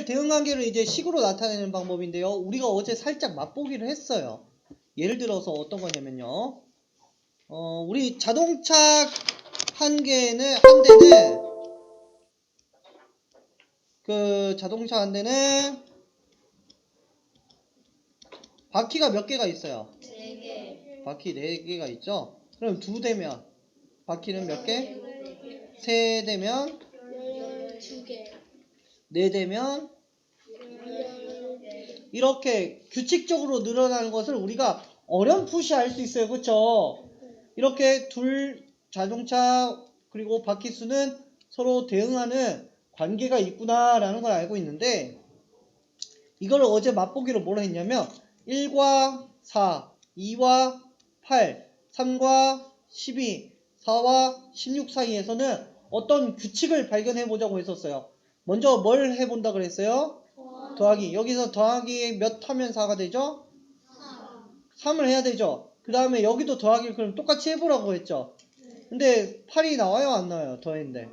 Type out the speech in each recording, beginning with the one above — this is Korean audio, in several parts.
얘를 대응관계를 이제 식으로 나타내는 방법인데요. 우리가 어제 살짝 맛보기를 했어요. 예를 들어서 어떤 거냐면요. 우리 자동차 한 대는 자동차 한 대는 바퀴가 몇 개가 있어요? 4개. 바퀴 4개가 있죠? 그럼 2대면 바퀴는 몇 개? 3대면 12개. 4대면 12개. 이렇게 규칙적으로 늘어나는 것을 우리가 어렴풋이 알 수 있어요. 그렇죠? 이렇게 둘 자동차 그리고 바퀴 수는 서로 대응하는 관계가 있구나라는 걸 알고 있는데 이걸 어제 맛보기로 뭐라 했냐면 1과 4, 2와 8, 3과 12, 4와 16 사이에서는 어떤 규칙을 발견해 보자고 했었어요. 먼저 뭘 해본다 그랬어요? 더하기. 여기서 더하기 몇 하면 4가 되죠? 3을 해야 되죠. 그 다음에 여기도 더하기를 그럼 똑같이 해보라고 했죠. 근데 8이 나와요? 안 나와요? 더했는데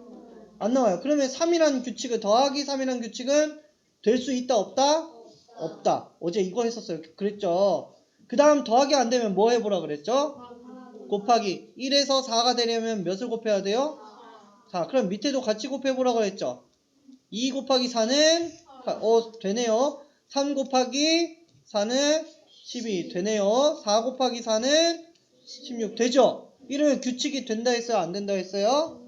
안 나와요. 그러면 3이라는 규칙은 더하기 3이라는 규칙은 될 수 있다 없다? 없다. 어제 이거 했었어요. 그랬죠. 그 다음 더하기 안 되면 뭐 해보라 그랬죠? 곱하기. 1에서 4가 되려면 몇을 곱해야 돼요? 4. 그럼 밑에도 같이 곱해보라 그랬죠. 2 곱하기 4는 8. 되네요. 3 곱하기 4는 12 되네요. 4 곱하기 4는 16 되죠? 이러면 규칙이 된다 했어요? 안 된다 했어요?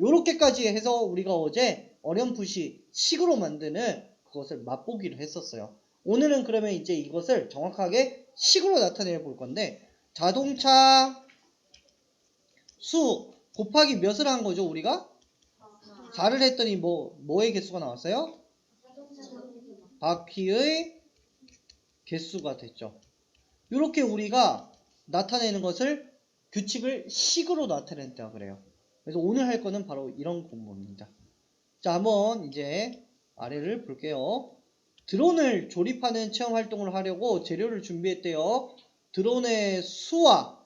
요렇게까지 해서 우리가 어제 어렴풋이 식으로 만드는 그것을 맛보기를 했었어요. 오늘은 그러면 이제 이것을 정확하게 식으로 나타내 볼 건데 자동차 수 곱하기 몇을 한 거죠 우리가? 4를 했더니 뭐의 개수가 나왔어요? 바퀴의 개수가 됐죠. 이렇게 우리가 나타내는 것을 규칙을 식으로 나타낸다 그래요. 그래서 오늘 할 거는 바로 이런 공부입니다. 자, 한번 이제 아래를 볼게요. 드론을 조립하는 체험 활동을 하려고 재료를 준비했대요. 드론의 수와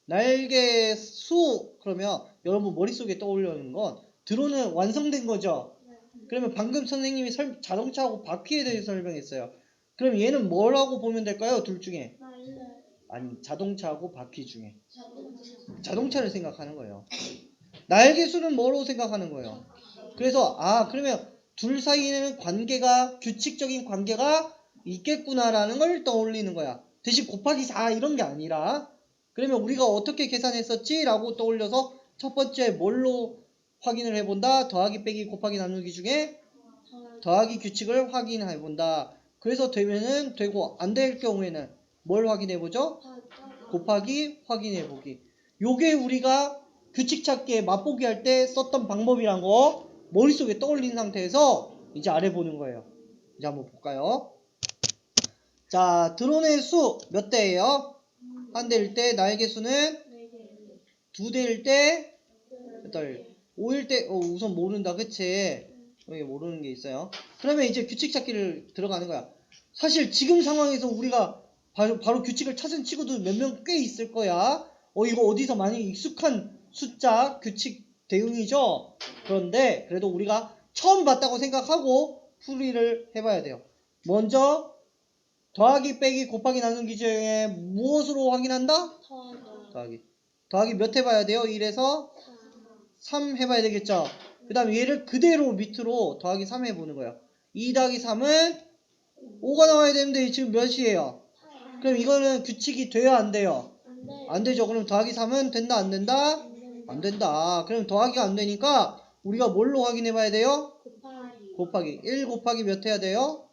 날개 수 그러면 여러분 머릿속에 떠올리는 건 드론은 완성된 거죠. 그러면 방금 선생님이 자동차하고 바퀴에 대해서 설명했어요. 그럼 얘는 뭐라고 보면 될까요? 둘 중에 아니 자동차하고 바퀴 중에 자동차를 생각하는 거예요. 날개 수는 뭐로 생각하는 거예요? 그래서 그러면 둘 사이에는 관계가 규칙적인 관계가 있겠구나라는 걸 떠올리는 거야. 대신 곱하기 4 이런 게 아니라 그러면 우리가 어떻게 계산했었지? 라고 떠올려서 첫 번째 뭘로 확인을 해본다? 더하기 빼기 곱하기 나누기 중에 더하기 규칙을 확인해본다. 그래서 되면은 되고 안 될 경우에는 뭘 확인해보죠? 곱하기 확인해보기. 요게 우리가 규칙 찾기에 맛보기 할 때 썼던 방법이란 거 머릿속에 떠올린 상태에서 이제 아래 보는 거예요. 이제 한번 볼까요? 자, 드론의 수 몇 대예요? 한 대일 때 날개 수는 2대일 때 8, 5일 때 우선 모른다 그치? 여기 모르는 게 있어요. 그러면 이제 규칙 찾기를 들어가는 거야. 사실 지금 상황에서 우리가 바로 규칙을 찾은 친구도 몇 명 꽤 있을 거야. 이거 어디서 많이 익숙한 숫자 규칙 대응이죠. 그런데 그래도 우리가 처음 봤다고 생각하고 풀이를 해봐야 돼요. 먼저 더하기 빼기 곱하기 나누기 중에 무엇으로 확인한다? 더하기 몇 해봐야 돼요? 1에서 3 해봐야 되겠죠. 그 다음에 얘를 그대로 밑으로 더하기 3 해보는 거예요. 2 더하기 3은 5가 나와야 되는데 지금 몇이에요? 그럼 이거는 규칙이 돼요? 안 돼요? 안 되죠. 그럼 더하기 3은 된다? 안 된다? 안 된다. 그럼 더하기가 안 되니까 우리가 뭘로 확인해 봐야 돼요? 곱하기. 1 곱하기 몇 해야 돼요?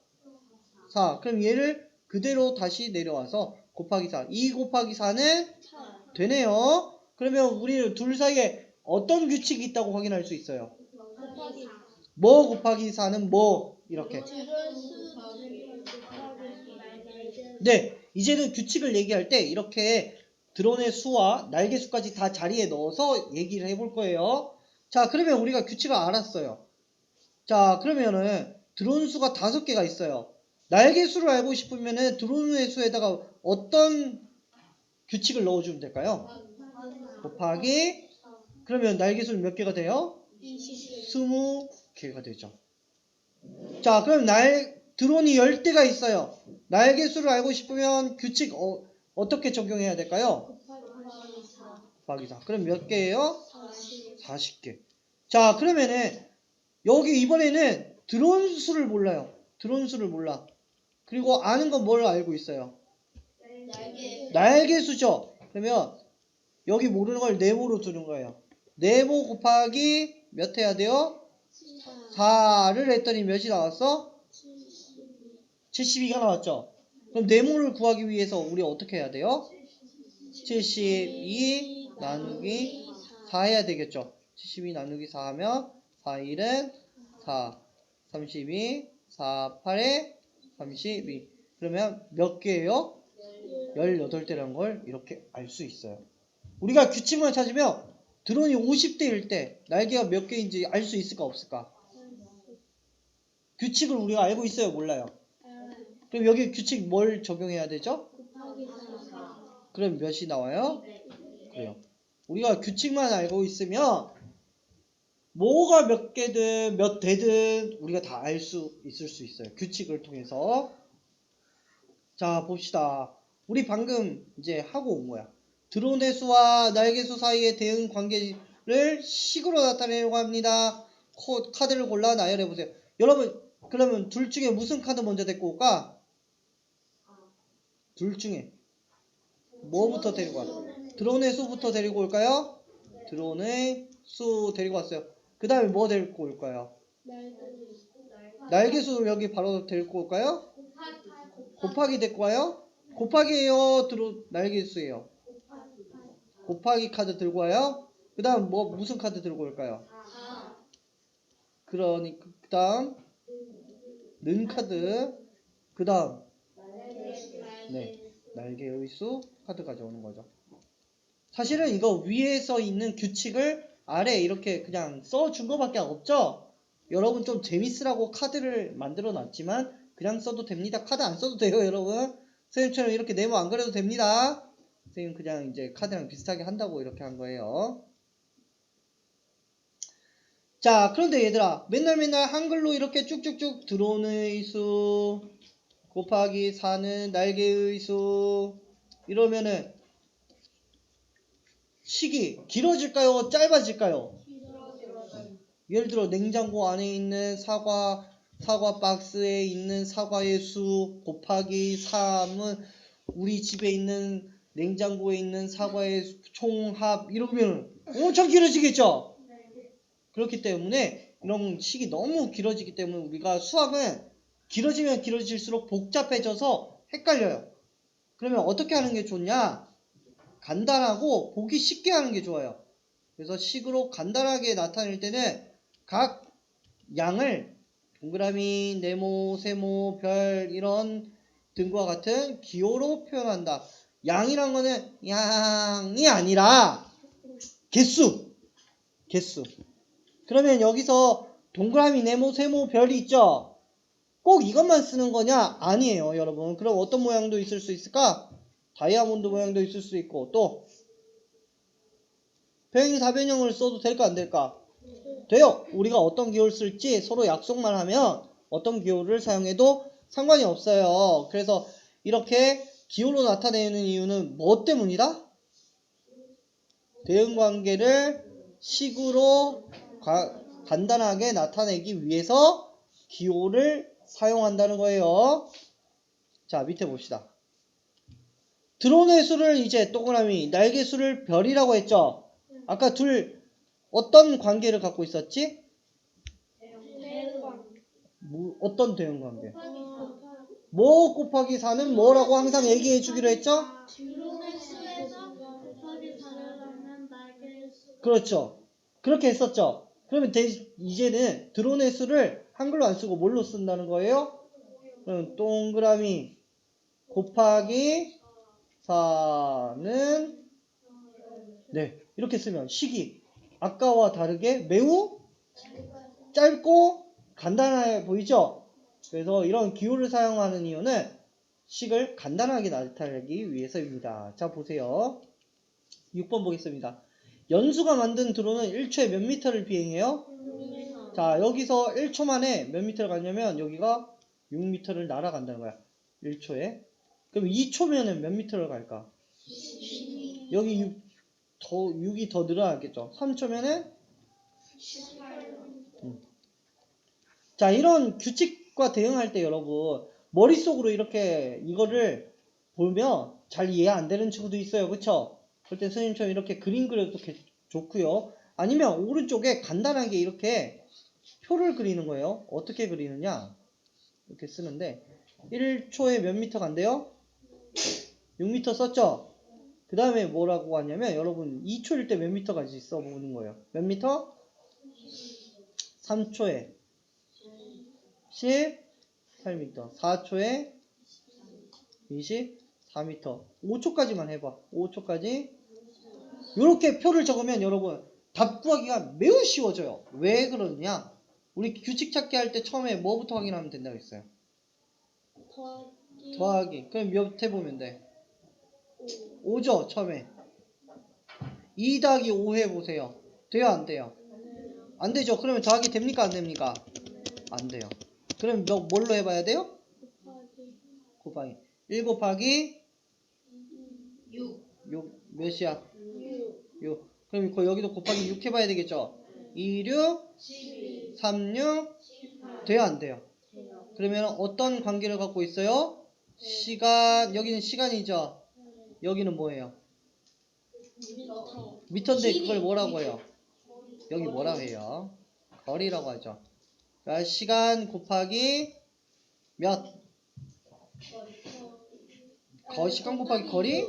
4. 그럼 얘를 그대로 다시 내려와서 곱하기 4. 2 곱하기 4는 되네요. 그러면 우리는 둘 사이에 어떤 규칙이 있다고 확인할 수 있어요? 뭐 곱하기 4는 뭐 이렇게. 네, 이제는 규칙을 얘기할 때 이렇게 드론의 수와 날개 수까지 다 자리에 넣어서 얘기를 해볼 거예요. 자, 그러면 우리가 규칙을 알았어요. 자, 그러면은 드론 수가 5개가 있어요. 날개 수를 알고 싶으면은 드론의 수에다가 어떤 규칙을 넣어주면 될까요? 곱하기 그러면 날개 수는 몇 개가 돼요? 20개가 되죠. 자, 그럼 드론이 10대가 있어요. 날개 수를 알고 싶으면 규칙 어떻게 적용해야 될까요? 곱하기 4. 그럼 몇 개예요? 40개. 자, 그러면은 여기 이번에는 드론 수를 몰라요. 드론 수를 몰라. 그리고 아는 건 뭘 알고 있어요? 날개 수죠. 그러면 여기 모르는 걸 네모로 두는 거예요. 네모 곱하기 몇 해야 돼요? 4를 했더니 몇이 나왔어? 72가 나왔죠. 그럼 네모를 구하기 위해서 우리 어떻게 해야 돼요? 72 나누기 4 해야 되겠죠. 72 나누기 4 하면 4, 1은 4, 32, 4, 8에 32. 그러면 몇 개예요? 18대라는 걸 이렇게 알 수 있어요. 우리가 규칙만 찾으면 드론이 50대일 때 날개가 몇 개인지 알 수 있을까 없을까? 규칙을 우리가 알고 있어요? 몰라요? 그럼 여기 규칙 뭘 적용해야 되죠? 그럼 몇이 나와요? 그래요. 우리가 규칙만 알고 있으면 뭐가 몇 개든 몇 대든 우리가 다 알 수 있을 수 있어요. 규칙을 통해서. 자, 봅시다. 우리 방금 이제 하고 온 거야. 드론의 수와 날개수 사이의 대응 관계를 식으로 나타내려고 합니다. 카드를 골라 나열해 보세요. 여러분, 그러면 둘 중에 무슨 카드 먼저 데리고 올까? 둘 중에 뭐부터 데리고 와? 드론의 수부터 데리고 올까요? 드론의 수 데리고 왔어요. 그 다음에 뭐 데리고 올까요? 날개수 여기 바로 데리고 올까요? 곱하기 데리고 와요? 곱하기예요? 날개수예요? 곱하기 카드 들고 와요? 그 다음 뭐 무슨 카드 들고 올까요? 그러니까 그 다음 는 카드, 그 다음 네, 날개의 수 카드 가져오는 거죠. 사실은 이거 위에서 있는 규칙을 아래 이렇게 그냥 써준 거밖에 없죠? 여러분 좀 재밌으라고 카드를 만들어 놨지만 그냥 써도 됩니다. 카드 안 써도 돼요, 여러분. 선생님처럼 이렇게 네모 안 그려도 됩니다. 선생님 그냥 이제 카드랑 비슷하게 한다고 이렇게 한 거예요. 자, 그런데 얘들아, 맨날 한글로 이렇게 쭉쭉쭉 드론의 수 곱하기 4는 날개의 수 이러면은 식이 길어질까요? 짧아질까요? 예를 들어 냉장고 안에 있는 사과 박스에 있는 사과의 수 곱하기 3은 우리 집에 있는 냉장고에 있는 사과의 총합 이러면 엄청 길어지겠죠? 그렇기 때문에 이런 식이 너무 길어지기 때문에 우리가 수학은 길어지면 길어질수록 복잡해져서 헷갈려요. 그러면 어떻게 하는 게 좋냐? 간단하고 보기 쉽게 하는 게 좋아요. 그래서 식으로 간단하게 나타낼 때는 각 양을 동그라미, 네모, 세모, 별 이런 등과 같은 기호로 표현한다. 양이란 거는 양이 아니라 개수. 그러면 여기서 동그라미, 네모, 세모, 별이 있죠? 꼭 이것만 쓰는 거냐? 아니에요, 여러분. 그럼 어떤 모양도 있을 수 있을까? 다이아몬드 모양도 있을 수 있고 또 평행 사변형을 써도 될까 안 될까? 돼요. 우리가 어떤 기호를 쓸지 서로 약속만 하면 어떤 기호를 사용해도 상관이 없어요. 그래서 이렇게 기호로 나타내는 이유는 뭐 때문이다? 대응관계를 식으로 간단하게 나타내기 위해서 기호를 사용한다는 거예요. 자, 밑에 봅시다. 드론의 수를 이제 동그라미, 날개 수를 별이라고 했죠? 아까 둘 어떤 관계를 갖고 있었지? 어떤 대응 관계? 뭐 곱하기 4는 뭐라고 항상 얘기해 주기로 했죠? 그렇죠. 그렇게 했었죠. 그러면 이제는 드론의 수를 한글로 안 쓰고 뭘로 쓴다는 거예요? 그럼 동그라미 곱하기 4는 네, 이렇게 쓰면 식이 아까와 다르게 매우 짧고 간단해 보이죠? 그래서 이런 기호를 사용하는 이유는 식을 간단하게 나타내기 위해서입니다. 자, 보세요. 6번 보겠습니다. 연수가 만든 드론은 1초에 몇 미터를 비행해요? 자, 여기서 1초 만에 몇 미터를 가냐면 여기가 6미터를 날아간다는 거야. 1초에. 그럼 2초면은 몇 미터를 갈까? 여기 6이 더 늘어나겠죠. 3초면은 자, 이런 규칙과 대응할 때 여러분 머릿속으로 이렇게 이거를 보면 잘 이해 안 되는 친구도 있어요. 그쵸? 그럴 때 선생님처럼 이렇게 그림 그려도 좋고요. 아니면 오른쪽에 간단하게 이렇게 표를 그리는 거예요. 어떻게 그리느냐? 이렇게 쓰는데 1초에 몇 미터 간대요? 6미터 썼죠? 그 다음에 뭐라고 하냐면 여러분 2초일 때 몇 미터 가지 써보는 거예요. 몇 미터? 3초에 18m, 4초에 24m, 5초까지만 해봐. 5초까지. 이렇게 표를 적으면 여러분 답 구하기가 매우 쉬워져요. 왜 그러느냐? 우리 규칙 찾기 할 때 처음에 뭐부터 확인하면 된다고 했어요? 더하기. 그럼 몇 해보면 돼? 5죠, 처음에. 2 더하기 5 해보세요. 돼요, 안 돼요? 안 되죠. 그러면 더하기 됩니까, 안 됩니까? 안 돼요. 그럼 뭘로 해봐야 돼요? 곱하기. 1 곱하기 6 몇이야? 6. 그럼 여기도 곱하기 6 해봐야 되겠죠? 2, 6, 3, 6. 돼요, 안 돼요? 그러면 어떤 관계를 갖고 있어요? 시간, 여기는 시간이죠? 여기는 뭐예요? 미터인데 그걸 뭐라고 해요? 여기 뭐라고 해요? 거리라고 하죠. 그러니까 시간 곱하기 몇? 시간 곱하기 거리?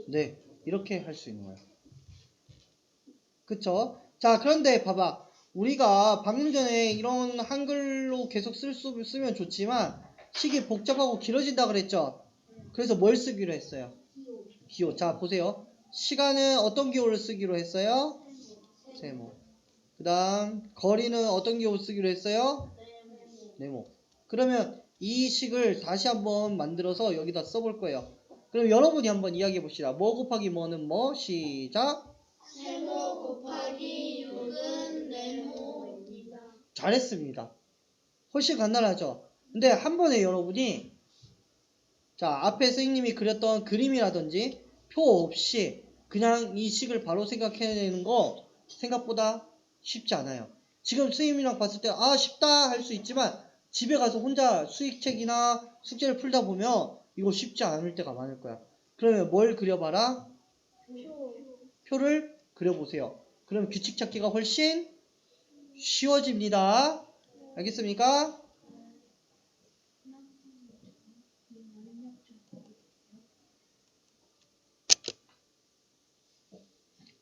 네, 이렇게 할 수 있는 거예요. 그쵸? 자, 그런데 봐봐. 우리가 방금 전에 이런 한글로 계속 쓰면 좋지만 식이 복잡하고 길어진다 그랬죠? 그래서 뭘 쓰기로 했어요? 기호. 자, 보세요. 시간은 어떤 기호를 쓰기로 했어요? 세모. 그 다음 거리는 어떤 기호를 쓰기로 했어요? 네모. 그러면 이 식을 다시 한번 만들어서 여기다 써볼 거예요. 그럼 여러분이 한번 이야기해 봅시다. 뭐 곱하기 뭐는 뭐? 시작. 세모 곱하기 6은 네모입니다. 잘했습니다. 훨씬 간단하죠? 근데 한 번에 여러분이 자, 앞에 선생님이 그렸던 그림이라든지 표 없이 그냥 이 식을 바로 생각해내는 거 생각보다 쉽지 않아요. 지금 선생님이랑 봤을 때 쉽다 할 수 있지만 집에 가서 혼자 수익책이나 숙제를 풀다 보면 이거 쉽지 않을 때가 많을 거야. 그러면 뭘 그려봐라? 표를 그려보세요. 그럼 규칙 찾기가 훨씬 쉬워집니다. 알겠습니까?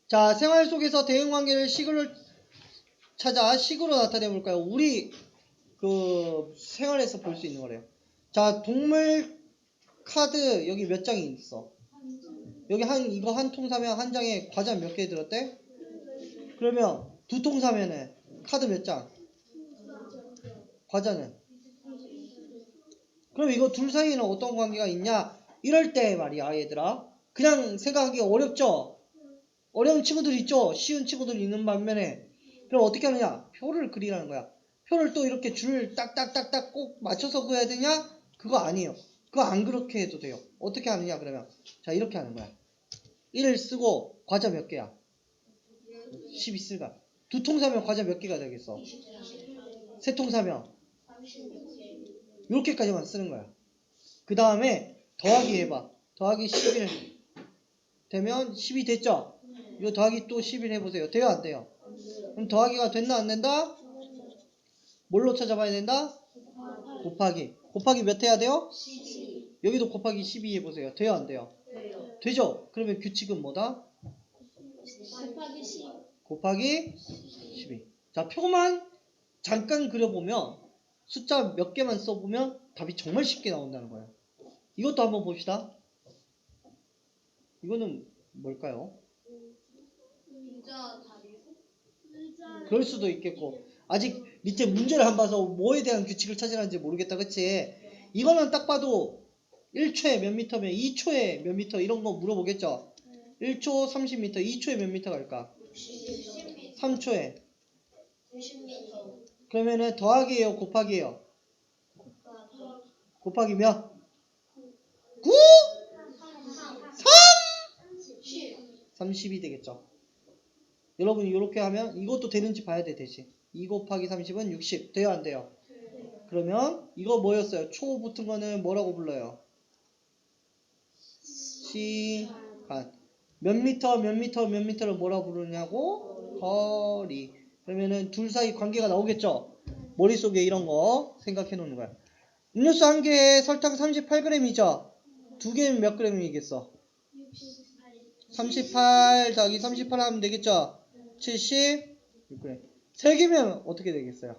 자, 생활 속에서 대응관계를 식으로 찾아 식으로 나타내 볼까요? 우리 생활에서 볼 수 있는 거래요. 자, 동물 카드 여기 몇 장이 있어? 여기 이거 한 통 사면 한 장에 과자 몇 개 들었대? 그러면 두 통 사면은 카드 몇 장? 과자는? 그럼 이거 둘 사이에는 어떤 관계가 있냐? 이럴 때 말이야, 얘들아. 그냥 생각하기 어렵죠? 어려운 친구들 있죠? 쉬운 친구들 있는 반면에. 그럼 어떻게 하느냐? 표를 그리라는 거야. 표를 또 이렇게 줄 딱딱딱딱 꼭 맞춰서 그어야 되냐? 그거 아니에요. 그거 안 그렇게 해도 돼요. 어떻게 하느냐 그러면. 자, 이렇게 하는 거야. 1을 쓰고 과자 몇 개야? 12쓰가. 두 통 사면 과자 몇 개가 되겠어? 세 통 사면 이렇게까지만 쓰는 거야. 그 다음에 더하기 해봐. 더하기 11 되면 10이 됐죠? 이거 더하기 또 11 해보세요. 돼요, 안 돼요? 그럼 더하기가 됐나, 안 된다? 뭘로 찾아봐야 된다? 곱하기. 곱하기 몇 해야 돼요? 12. 여기도 곱하기 12 해보세요. 돼요, 안 돼요? 되죠? 그러면 규칙은 뭐다? 곱하기 10. 곱하기 12. 자, 표만 잠깐 그려보면 숫자 몇 개만 써보면 답이 정말 쉽게 나온다는 거예요. 이것도 한번 봅시다. 이거는 뭘까요? 의자 자리. 그럴 수도 있겠고, 아직 밑에 문제를 안 봐서 뭐에 대한 규칙을 찾으라는지 모르겠다, 그치? 이거는 딱 봐도 1초에 몇 미터면 2초에 몇 미터 이런 거 물어보겠죠? 1초 30m, 2초에 몇 미터 갈까? 3초에. 90m. 그러면은 더하기예요, 곱하기예요? 곱하기 몇? 9? 30이 되겠죠. 여러분 이렇게 하면 이것도 되는지 봐야 돼. 대신 2 곱하기 30은 60 돼요, 안 돼요? 그러면 이거 뭐였어요? 초 붙은 거는 뭐라고 불러요? 시간. 몇 미터 몇 미터 몇 미터를 뭐라고 부르냐고? 거리. 그러면은 둘 사이 관계가 나오겠죠. 머릿속에 이런 거 생각해 놓는 거야. 음료수 한 개에 설탕 38g이죠. 두 개면 몇 g이겠어? 38 더하기 38 하면 되겠죠. 76g. 세 개면 어떻게 되겠어요?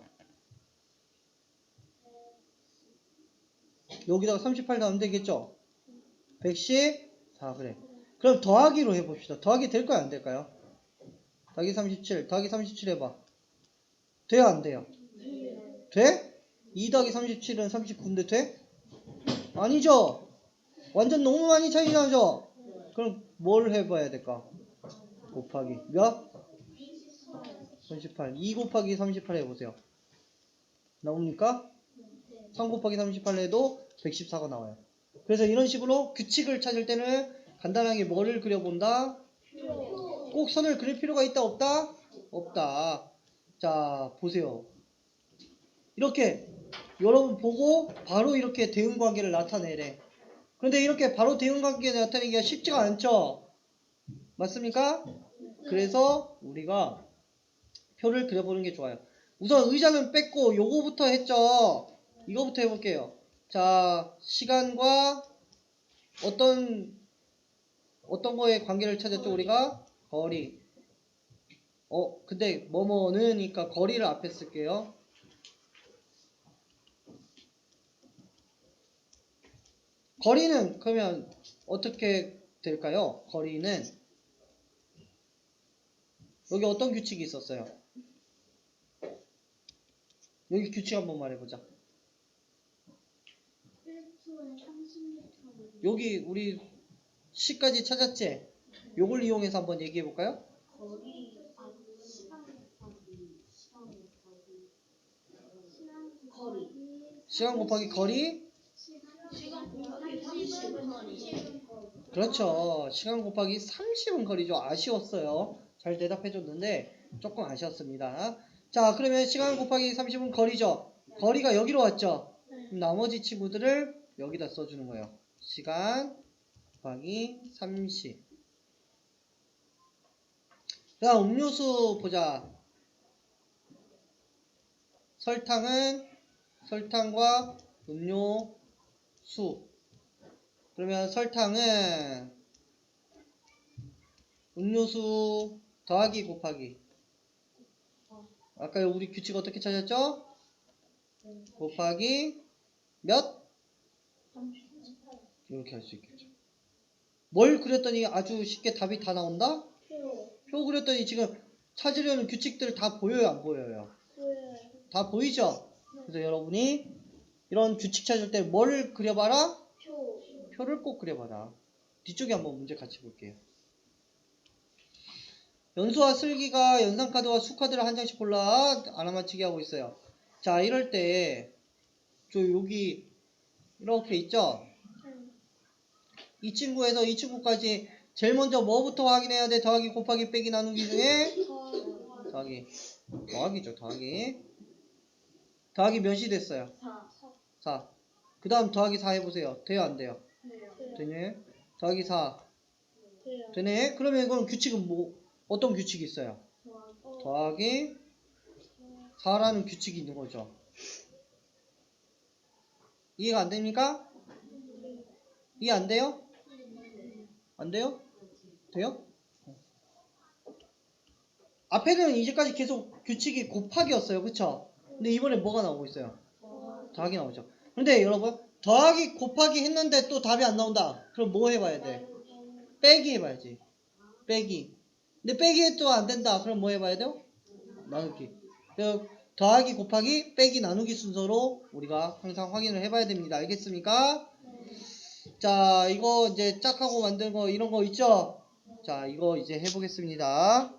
여기다가 38 더하면 되겠죠. 114g. 그럼 더하기로 해봅시다. 더하기 될까요, 안 될까요? 더하기 37 더하기 37 해봐. 돼요, 안 돼요? 돼? 2 더하기 37은 39인데 돼? 아니죠. 완전 너무 많이 차이 나죠. 그럼 뭘 해봐야 될까? 곱하기 몇? 38. 2 곱하기 38 해보세요. 나옵니까? 3 곱하기 38 해도 114가 나와요. 그래서 이런 식으로 규칙을 찾을 때는 간단하게 뭐를 그려본다? 꼭 선을 그릴 필요가 있다, 없다? 없다. 자, 보세요. 이렇게 여러분 보고 바로 이렇게 대응관계를 나타내래. 그런데 이렇게 바로 대응관계 나타내기가 쉽지가 않죠? 맞습니까? 그래서 우리가 표를 그려보는 게 좋아요. 우선 의자는 뺐고 요거부터 했죠? 이거부터 해볼게요. 자, 시간과 어떤 거에 관계를 찾았죠? 우리가 거리. 근데 뭐뭐는니까 거리를 앞에 쓸게요. 거리는 그러면 어떻게 될까요? 거리는 여기 어떤 규칙이 있었어요? 여기 규칙 한번 말해보자. 1초에 30m. 여기 우리 시까지 찾았지? 요걸 이용해서 한번 얘기해볼까요? 거리, 시간 곱하기 거리? 시간 곱하기 30은 거리. 그렇죠. 시간 곱하기 30은 거리죠. 아쉬웠어요. 잘 대답해줬는데 조금 아쉬웠습니다. 자, 그러면 시간 곱하기 30은 거리죠. 거리가 여기로 왔죠. 그럼 나머지 친구들을 여기다 써주는 거예요. 시간 곱하기 30. 자, 음료수 보자. 설탕과 음료수. 그러면 설탕은 음료수 더하기 곱하기. 아까 우리 규칙 어떻게 찾았죠? 곱하기 몇? 이렇게 할 수 있겠죠. 뭘 그렸더니 아주 쉽게 답이 다 나온다? 표 그렸더니 지금 찾으려는 규칙들 다 보여요, 안 보여요? 다 보이죠? 그래서 여러분이 이런 규칙 찾을 때 뭘 그려봐라? 표를 꼭 그려봐라. 뒤쪽에 한번 문제 같이 볼게요. 연수와 슬기가 연산카드와 수카드를 한 장씩 골라 알아맞히기 하고 있어요. 자, 이럴 때 저 여기 이렇게 있죠? 이 친구에서 이 친구까지 제일 먼저 뭐부터 확인해야 돼? 더하기 곱하기 빼기 나누기 중에 더하기죠. 더하기 몇이 됐어요? 4. 그 다음 더하기 4 해보세요. 돼요, 안 돼요? 되네. 더하기 4 되네. 그러면 이건 규칙은 어떤 규칙이 있어요? 더하기 4라는 규칙이 있는 거죠. 이해가 안 됩니까? 이해 안 돼요? 안 돼요? 돼요? 앞에는 이제까지 계속 규칙이 곱하기였어요. 그쵸? 근데 이번에 뭐가 나오고 있어요? 더하기 나오죠. 근데 여러분, 더하기 곱하기 했는데 또 답이 안 나온다. 그럼 뭐 해봐야 돼? 빼기 해봐야지. 빼기. 근데 빼기 해도 안 된다. 그럼 뭐 해봐야 돼요? 나누기. 더하기 곱하기 빼기 나누기 순서로 우리가 항상 확인을 해봐야 됩니다. 알겠습니까? 자, 이거 이제 짝하고 만든 거 이런 거 있죠? 자, 이거 이제 해보겠습니다.